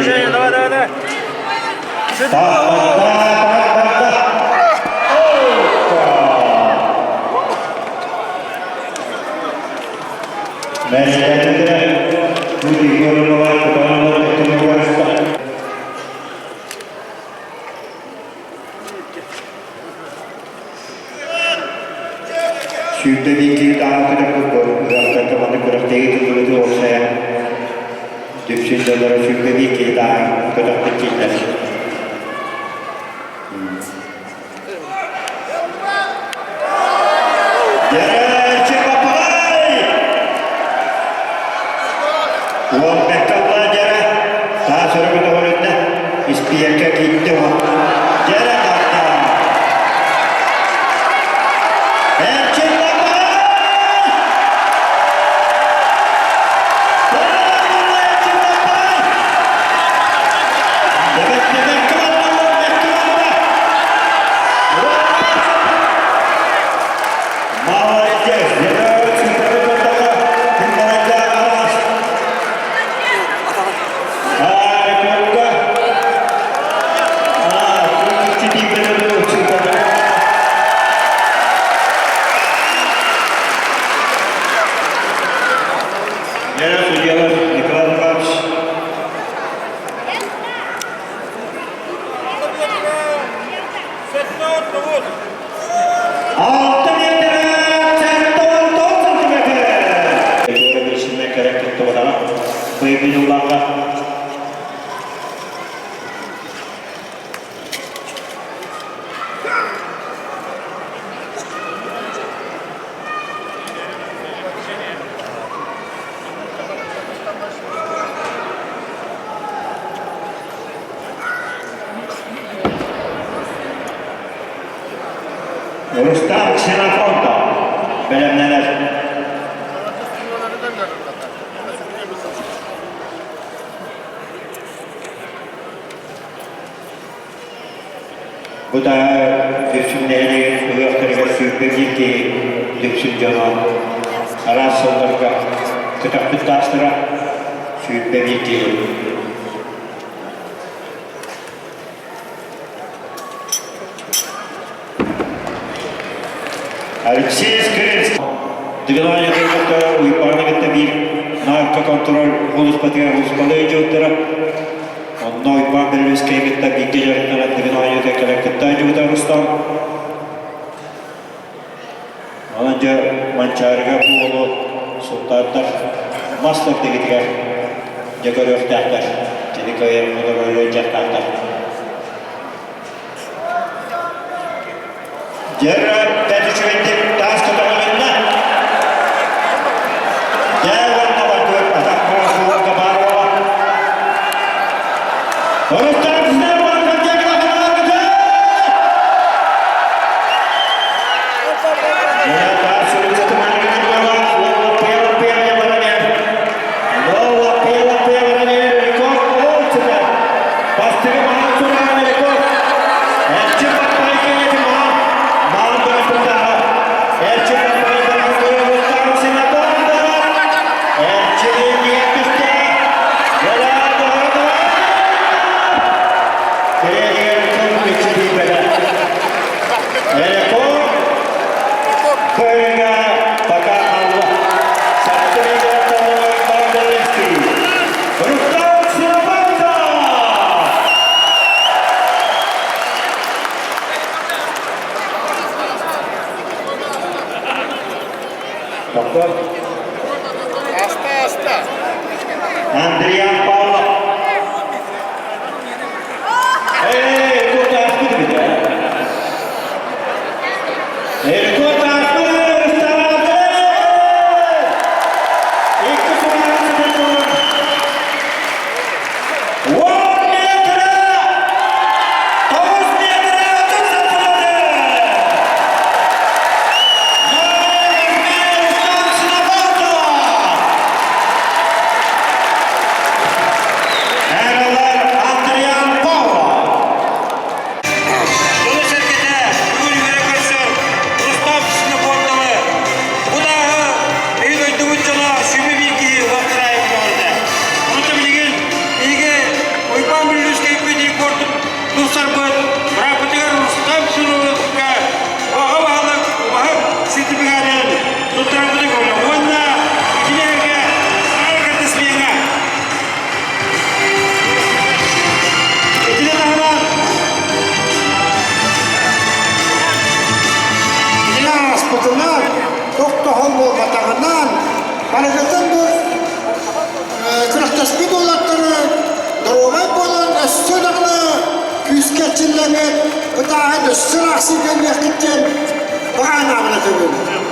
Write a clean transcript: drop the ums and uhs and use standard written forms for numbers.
Женя, давай. Şimdi bir iki daha uzaktan kapandı kuraktayı tutuldu ortaya. Düşünceleri şimdi bir iki daha kuraktı kilitler. Gerçi kapay! Ulan bekkallar gere. Daha sonra bir de önünde ispiyerke gitti o. Gere kalktı. Gerçi Rustam Xenofonto bilimlenir. Bu da düşünleri uyuktırga sürpüzü ki düşüncana arasındırga kitaplık taştıra sürpüzü ki Алексей Скринский. Движение доктора уйпарнагата бир наркоконтроль голоспатия голоспалайжоттара. Онно уйпар белюскейгетта биккежериннара движение декалакетта жута Рустам. Ананжа манчарга болу султаттар мастер дегитиге жагорёктактар. Теликайер модорой жактактар. Yerra tecrübetli dans katılarında devamlı var atak kurulu kabarwa. Orta bizler var diye kabarwa. Ya karşı tutmanı gidiyorlar. Piyala yapanlar. Lowa piyala yapanlar rekor oldular. Bastırı mahsulları rekor. Hepsi patlayıcı Harekatın bu kırıktaşkı dolatları Dorobay bolan Södağlı küsketçilleri bu da sıraksız gönlük gitken Bağana bana tabi.